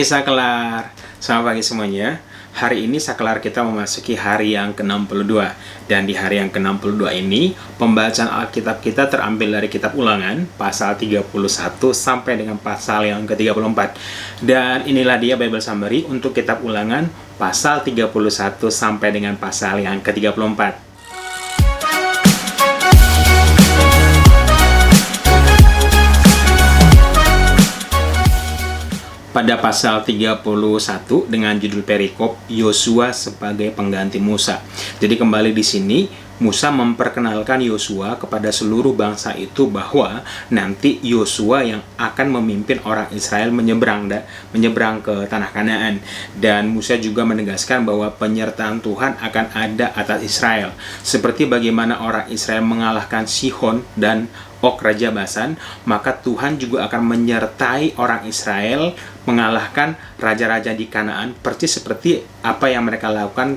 pagi Saklar, selamat pagi semuanya. Hari ini Saklar kita memasuki hari yang ke-62. Dan di hari yang ke-62 ini, pembacaan Alkitab kita terambil dari kitab Ulangan, pasal 31 sampai dengan pasal yang ke-34. Dan inilah dia Bible Summary untuk kitab Ulangan, pasal 31 sampai dengan pasal yang ke-34. Pada pasal 31 dengan judul perikop Yosua sebagai pengganti Musa. Jadi kembali di sini Musa memperkenalkan Yosua kepada seluruh bangsa itu bahwa nanti Yosua yang akan memimpin orang Israel menyeberang ke tanah Kanaan. Dan Musa juga menegaskan bahwa penyertaan Tuhan akan ada atas Israel. Seperti bagaimana orang Israel mengalahkan Sihon dan Og Raja Basan, maka Tuhan juga akan menyertai orang Israel mengalahkan raja-raja di Kanaan, persis seperti apa yang mereka lakukan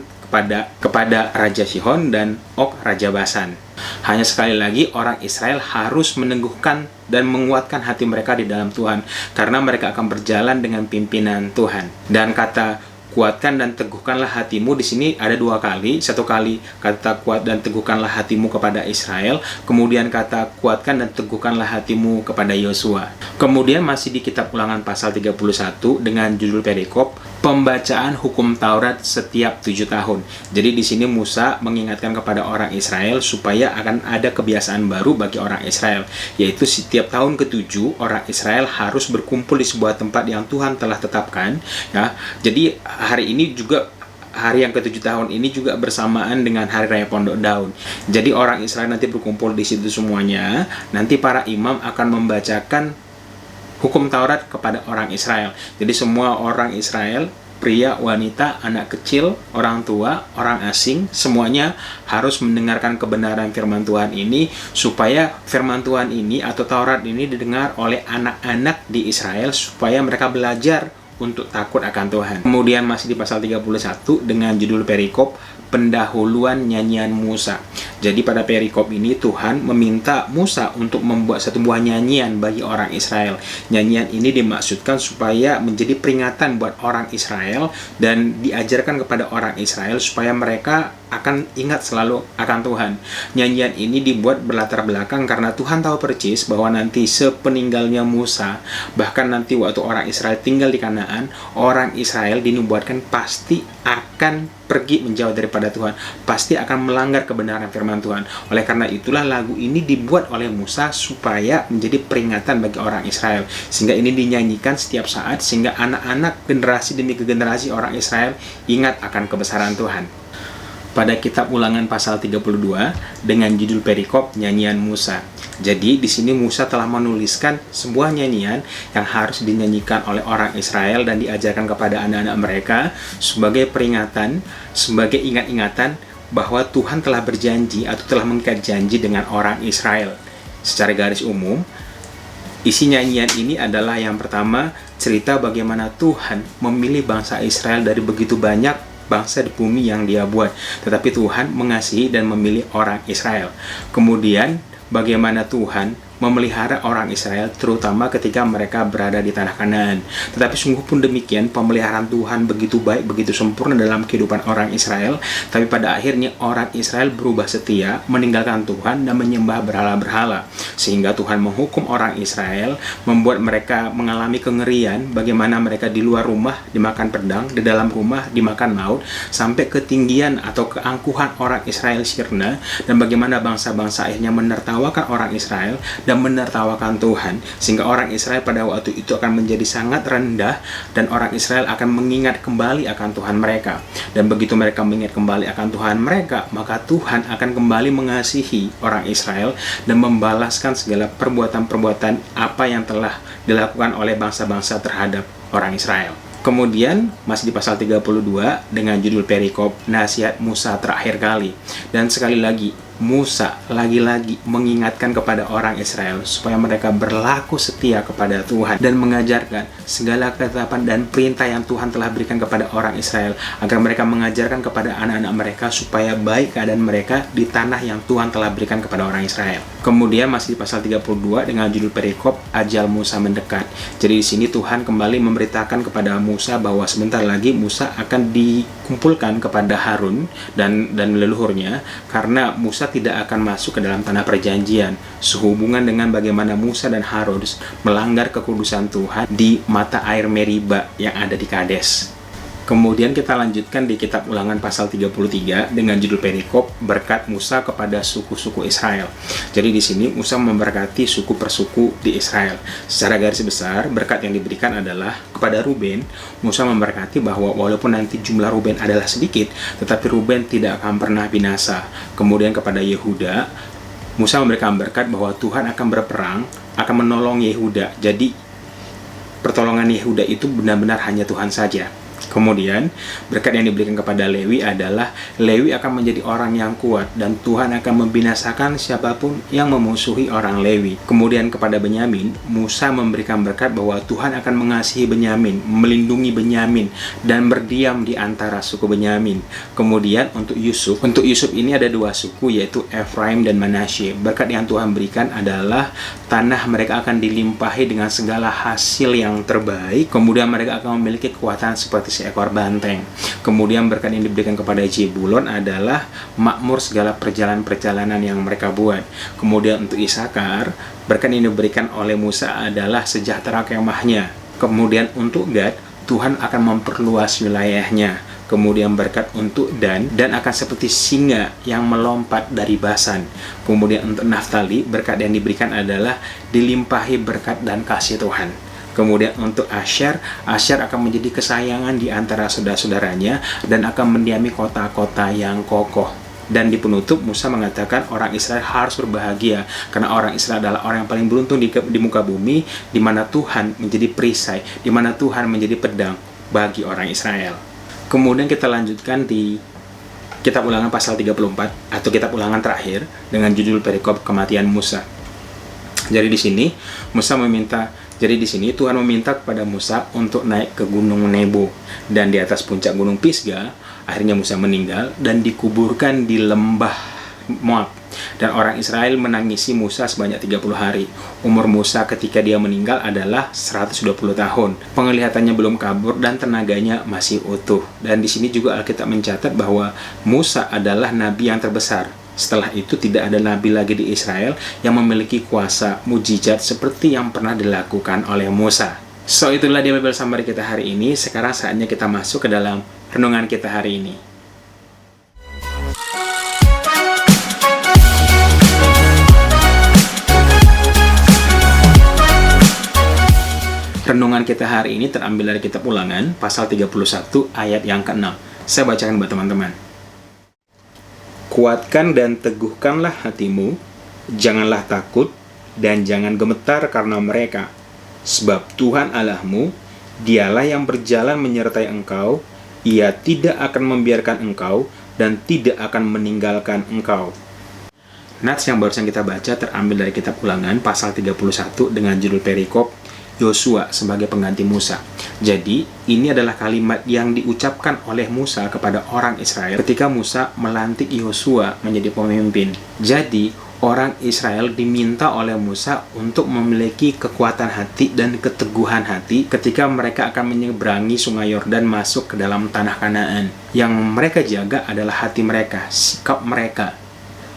kepada Raja Sihon dan Og Raja Basan. Hanya sekali lagi orang Israel harus meneguhkan dan menguatkan hati mereka di dalam Tuhan, karena mereka akan berjalan dengan pimpinan Tuhan. Dan kata kuatkan dan teguhkanlah hatimu di sini ada dua kali. Satu kali kata kuat dan teguhkanlah hatimu kepada Israel, kemudian kata kuatkan dan teguhkanlah hatimu kepada Yosua. Kemudian masih di kitab Ulangan pasal 31 dengan judul perikop pembacaan hukum Taurat setiap 7 tahun. Jadi di sini Musa mengingatkan kepada orang Israel supaya akan ada kebiasaan baru bagi orang Israel, yaitu setiap tahun ke-7 orang Israel harus berkumpul di sebuah tempat yang Tuhan telah tetapkan, ya. Jadi hari ini juga, hari yang ke-7 tahun ini juga bersamaan dengan Hari Raya Pondok Daun. Jadi orang Israel nanti berkumpul di situ semuanya. Nanti para imam akan membacakan hukum Taurat kepada orang Israel. Jadi semua orang Israel, pria, wanita, anak kecil, orang tua, orang asing, semuanya harus mendengarkan kebenaran firman Tuhan ini, supaya firman Tuhan ini atau Taurat ini didengar oleh anak-anak di Israel, supaya mereka belajar untuk takut akan Tuhan. Kemudian masih di pasal 31 dengan judul perikop pendahuluan nyanyian Musa. Jadi pada perikop ini Tuhan meminta Musa untuk membuat satu buah nyanyian bagi orang Israel. Nyanyian ini dimaksudkan supaya menjadi peringatan buat orang Israel dan diajarkan kepada orang Israel supaya mereka akan ingat selalu akan Tuhan. Nyanyian ini dibuat berlatar belakang karena Tuhan tahu persis bahwa nanti sepeninggalnya Musa, bahkan nanti waktu orang Israel tinggal di Kanaan, orang Israel dinubuatkan pasti akan pergi menjauh daripada Tuhan, pasti akan melanggar kebenaran firman Tuhan. Oleh karena itulah lagu ini dibuat oleh Musa supaya menjadi peringatan bagi orang Israel, sehingga ini dinyanyikan setiap saat, sehingga anak-anak generasi demi generasi orang Israel ingat akan kebesaran Tuhan. Pada kitab Ulangan pasal 32 dengan judul perikop nyanyian Musa. Jadi di sini Musa telah menuliskan sebuah nyanyian yang harus dinyanyikan oleh orang Israel dan diajarkan kepada anak-anak mereka sebagai peringatan, sebagai ingat-ingatan bahwa Tuhan telah berjanji atau telah mengikat janji dengan orang Israel. Secara garis umum, isi nyanyian ini adalah yang pertama, cerita bagaimana Tuhan memilih bangsa Israel dari begitu banyak bangsa di bumi yang Dia buat, tetapi Tuhan mengasihi dan memilih orang Israel. Kemudian bagaimana Tuhan memelihara orang Israel terutama ketika mereka berada di tanah Kanaan. Tetapi sungguh pun demikian, pemeliharaan Tuhan begitu baik, begitu sempurna dalam kehidupan orang Israel, tapi pada akhirnya orang Israel berubah setia, meninggalkan Tuhan dan menyembah berhala-berhala, sehingga Tuhan menghukum orang Israel, membuat mereka mengalami kengerian, bagaimana mereka di luar rumah dimakan pedang, di dalam rumah dimakan maut, sampai ketinggian atau keangkuhan orang Israel sirna, dan bagaimana bangsa-bangsa akhirnya menertawakan orang Israel dan menertawakan Tuhan, sehingga orang Israel pada waktu itu akan menjadi sangat rendah dan orang Israel akan mengingat kembali akan Tuhan mereka. Dan begitu mereka mengingat kembali akan Tuhan mereka, maka Tuhan akan kembali mengasihi orang Israel dan membalaskan segala perbuatan-perbuatan apa yang telah dilakukan oleh bangsa-bangsa terhadap orang Israel. Kemudian masih di pasal 32 dengan judul perikop nasihat Musa terakhir kali. Dan sekali lagi Musa lagi-lagi mengingatkan kepada orang Israel supaya mereka berlaku setia kepada Tuhan dan mengajarkan segala ketetapan dan perintah yang Tuhan telah berikan kepada orang Israel, agar mereka mengajarkan kepada anak-anak mereka supaya baik keadaan mereka di tanah yang Tuhan telah berikan kepada orang Israel. Kemudian masih di pasal 32 dengan judul perikop ajal Musa mendekat. Jadi di sini Tuhan kembali memberitakan kepada Musa bahwa sebentar lagi Musa akan dikumpulkan kepada Harun dan leluhurnya, karena Musa tidak akan masuk ke dalam tanah perjanjian sehubungan dengan bagaimana Musa dan Harun melanggar kekudusan Tuhan di mata air Meriba yang ada di Kades. Kemudian kita lanjutkan di kitab Ulangan pasal 33 dengan judul perikop berkat Musa kepada suku-suku Israel. Jadi di sini Musa memberkati suku per suku di Israel. Secara garis besar, berkat yang diberikan adalah kepada Ruben. Musa memberkati bahwa walaupun nanti jumlah Ruben adalah sedikit, tetapi Ruben tidak akan pernah binasa. Kemudian kepada Yehuda, Musa memberikan berkat bahwa Tuhan akan berperang, akan menolong Yehuda. Jadi pertolongan Yehuda itu benar-benar hanya Tuhan saja. Kemudian berkat yang diberikan kepada Lewi adalah Lewi akan menjadi orang yang kuat dan Tuhan akan membinasakan siapapun yang memusuhi orang Lewi. Kemudian kepada Benyamin, Musa memberikan berkat bahwa Tuhan akan mengasihi Benyamin, melindungi Benyamin, dan berdiam di antara suku Benyamin. Kemudian untuk Yusuf ini ada dua suku, yaitu Efraim dan Manasye. Berkat yang Tuhan berikan adalah tanah mereka akan dilimpahi dengan segala hasil yang terbaik. Kemudian mereka akan memiliki kekuatan seperti seekor banteng. Kemudian berkat yang diberikan kepada Zebulon adalah makmur segala perjalanan-perjalanan yang mereka buat. Kemudian untuk Isakar, berkat yang diberikan oleh Musa adalah sejahtera kemahnya. Kemudian untuk Gad, Tuhan akan memperluas wilayahnya. Kemudian berkat untuk Dan akan seperti singa yang melompat dari Basan. Kemudian untuk Naftali, berkat yang diberikan adalah dilimpahi berkat dan kasih Tuhan. Kemudian untuk Asher akan menjadi kesayangan di antara saudara-saudaranya dan akan mendiami kota-kota yang kokoh. Dan di penutup, Musa mengatakan orang Israel harus berbahagia karena orang Israel adalah orang yang paling beruntung di muka bumi, di mana Tuhan menjadi perisai, di mana Tuhan menjadi pedang bagi orang Israel. Kemudian kita lanjutkan di kitab Ulangan pasal 34 atau kitab Ulangan terakhir dengan judul perikop kematian Musa. Jadi di sini Tuhan meminta kepada Musa untuk naik ke Gunung Nebo, dan di atas puncak Gunung Pisga akhirnya Musa meninggal dan dikuburkan di lembah Moab. Dan orang Israel menangisi Musa sebanyak 30 hari. Umur Musa ketika dia meninggal adalah 120 tahun. Penglihatannya belum kabur dan tenaganya masih utuh. Dan di sini juga Alkitab mencatat bahwa Musa adalah nabi yang terbesar. Setelah itu tidak ada nabi lagi di Israel yang memiliki kuasa mujizat seperti yang pernah dilakukan oleh Musa. So itulah dia Bible Summary kita hari ini. Sekarang saatnya kita masuk ke dalam renungan kita hari ini. Renungan kita hari ini terambil dari kitab Ulangan pasal 31 ayat yang ke-6. Saya bacakan buat teman-teman. Kuatkan dan teguhkanlah hatimu, janganlah takut dan jangan gemetar karena mereka. Sebab Tuhan Allahmu, dialah yang berjalan menyertai engkau, ia tidak akan membiarkan engkau dan tidak akan meninggalkan engkau. Nats yang barusan kita baca terambil dari kitab Ulangan pasal 31 dengan judul perikop Yosua sebagai pengganti Musa. Jadi, ini adalah kalimat yang diucapkan oleh Musa kepada orang Israel ketika Musa melantik Yosua menjadi pemimpin. Jadi, orang Israel diminta oleh Musa untuk memiliki kekuatan hati dan keteguhan hati ketika mereka akan menyeberangi Sungai Yordan masuk ke dalam tanah Kanaan. Yang mereka jaga adalah hati mereka, sikap mereka,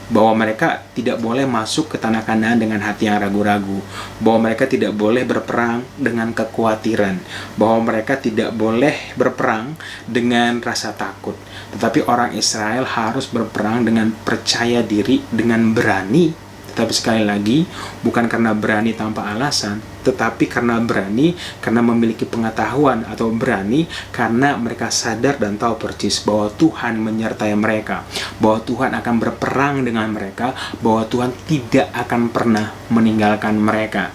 bahwa mereka tidak boleh masuk ke tanah Kanaan dengan hati yang ragu-ragu, bahwa mereka tidak boleh berperang dengan kekhawatiran, bahwa mereka tidak boleh berperang dengan rasa takut. Tetapi orang Israel harus berperang dengan percaya diri, dengan berani. Tapi sekali lagi, bukan karena berani tanpa alasan, tetapi karena berani, karena memiliki pengetahuan, atau berani karena mereka sadar dan tahu persis bahwa Tuhan menyertai mereka, bahwa Tuhan akan berperang dengan mereka, bahwa Tuhan tidak akan pernah meninggalkan mereka.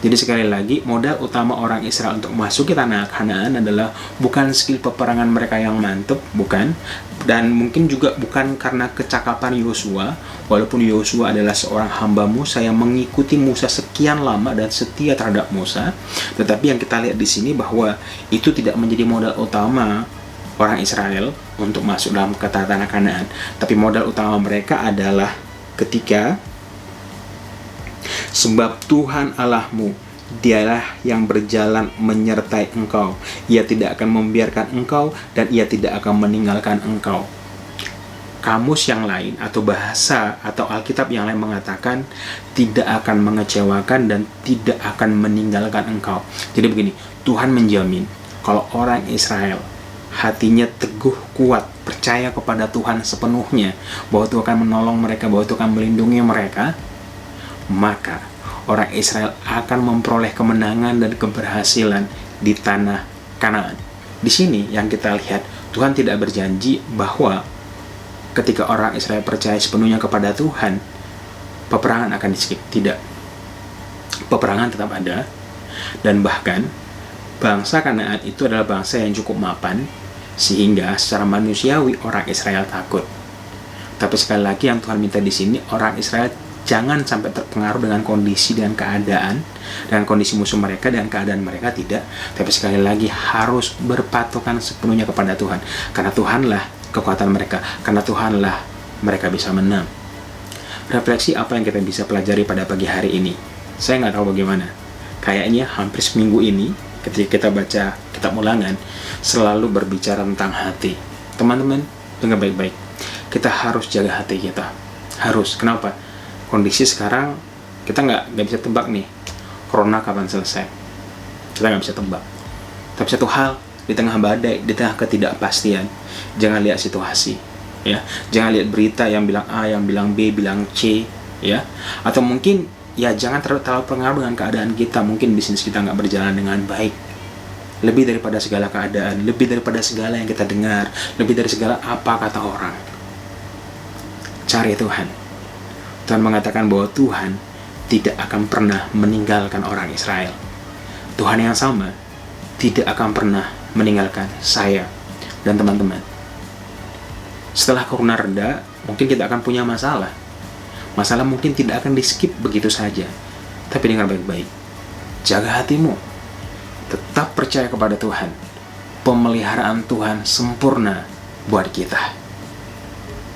Jadi sekali lagi, modal utama orang Israel untuk masuk ke tanah Kanaan adalah bukan skill peperangan mereka yang mantap, bukan. Dan mungkin juga bukan karena kecakapan Yosua, walaupun Yosua adalah seorang hamba Musa yang mengikuti Musa sekian lama dan setia terhadap Musa. Tetapi yang kita lihat di sini bahwa itu tidak menjadi modal utama orang Israel untuk masuk dalam tanah Kanaan. Tapi modal utama mereka adalah ketika Sebab Tuhan Allahmu, Dialah yang berjalan menyertai engkau. Ia tidak akan membiarkan engkau dan Ia tidak akan meninggalkan engkau. Kamus yang lain atau bahasa atau Alkitab yang lain mengatakan tidak akan mengecewakan dan tidak akan meninggalkan engkau. Jadi begini, Tuhan menjamin kalau orang Israel hatinya teguh, kuat, percaya kepada Tuhan sepenuhnya, bahwa Tuhan akan menolong mereka, bahwa Tuhan akan melindungi mereka, maka orang Israel akan memperoleh kemenangan dan keberhasilan di tanah Kanaan. Di sini yang kita lihat, Tuhan tidak berjanji bahwa ketika orang Israel percaya sepenuhnya kepada Tuhan, peperangan akan di-skip. Tidak. Peperangan tetap ada, dan bahkan bangsa Kanaan itu adalah bangsa yang cukup mapan, sehingga secara manusiawi orang Israel takut. Tapi sekali lagi yang Tuhan minta di sini, orang Israel jangan sampai terpengaruh dengan kondisi dan keadaan, dengan kondisi musuh mereka dan keadaan mereka, tidak. Tapi sekali lagi harus berpatokan sepenuhnya kepada Tuhan, karena Tuhanlah kekuatan mereka, karena Tuhanlah mereka bisa menang. Refleksi apa yang kita bisa pelajari pada pagi hari ini? Saya nggak tahu bagaimana. Kayaknya hampir seminggu ini ketika kita baca kitab Ulangan selalu berbicara tentang hati. Teman-teman, dengar baik-baik. Kita harus jaga hati kita. Harus. Kenapa? Kondisi sekarang kita nggak bisa tebak nih, corona kapan selesai. Kita nggak bisa tebak. Tapi satu hal, di tengah badai, di tengah ketidakpastian, jangan lihat situasi, ya. Jangan lihat berita yang bilang A, yang bilang B, bilang C, ya. Atau mungkin ya jangan terlalu pengaruh dengan keadaan kita. Mungkin bisnis kita nggak berjalan dengan baik. Lebih daripada segala keadaan, lebih daripada segala yang kita dengar, lebih dari segala apa kata orang, cari Tuhan. Tuhan mengatakan bahwa Tuhan tidak akan pernah meninggalkan orang Israel. Tuhan yang sama tidak akan pernah meninggalkan saya dan teman-teman. Setelah corona reda, mungkin kita akan punya masalah. Masalah mungkin tidak akan di-skip begitu saja. Tapi dengar baik-baik. Jaga hatimu. Tetap percaya kepada Tuhan. Pemeliharaan Tuhan sempurna buat kita.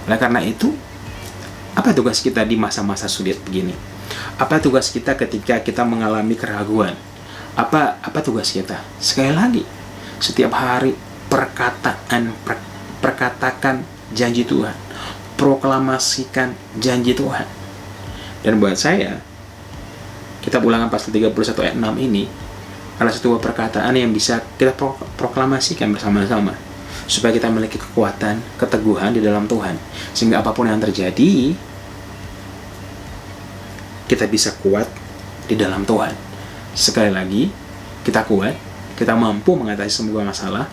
Oleh karena itu, apa tugas kita di masa-masa sulit begini? Apa tugas kita ketika kita mengalami keraguan? Apa tugas kita? Sekali lagi, setiap hari perkatakan janji Tuhan, proklamasikan janji Tuhan. Dan buat saya, kitab Ulangan pasal 31 ayat 6 ini adalah sebuah perkataan yang bisa kita proklamasikan bersama-sama, supaya kita memiliki kekuatan, keteguhan di dalam Tuhan, sehingga apapun yang terjadi, kita bisa kuat di dalam Tuhan. Sekali lagi, kita kuat, kita mampu mengatasi semua masalah,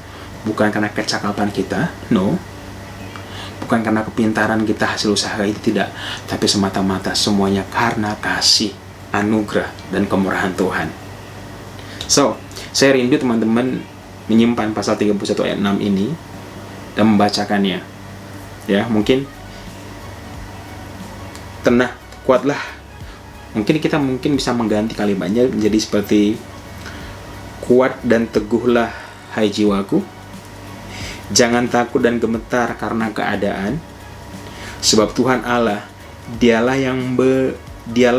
bukan karena kecakapan kita, no. Bukan karena kepintaran kita, hasil usaha itu, tidak. Tapi semata-mata semuanya karena kasih, anugerah, dan kemurahan Tuhan. So, saya rindu teman-teman menyimpan pasal 31 ayat 6 ini dan membacakannya. Ya, mungkin tenang, kuatlah. Mungkin kita bisa mengganti kalimatnya menjadi seperti, kuat dan teguhlah hai jiwaku, jangan takut dan gemetar karena keadaan, sebab Tuhan Allah, dialah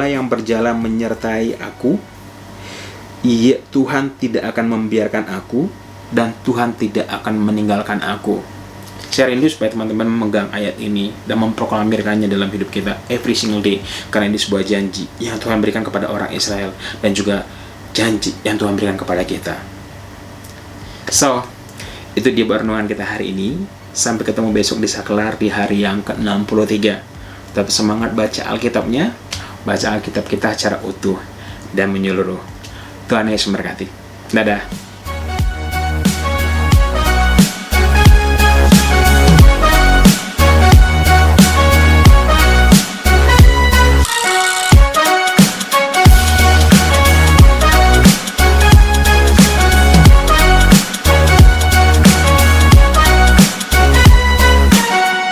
yang berjalan menyertai aku. Iya, Tuhan tidak akan membiarkan aku dan Tuhan tidak akan meninggalkan aku. Saya rindu supaya teman-teman memegang ayat ini dan memproklamirkannya dalam hidup kita every single day, karena ini sebuah janji yang Tuhan berikan kepada orang Israel dan juga janji yang Tuhan berikan kepada kita. So, itu dia renungan kita hari ini. Sampai ketemu besok di Saklar di hari yang ke-63. Tetap semangat baca Alkitabnya, baca Alkitab kita secara utuh dan menyeluruh. Tuhan Yesus memberkati. Dadah.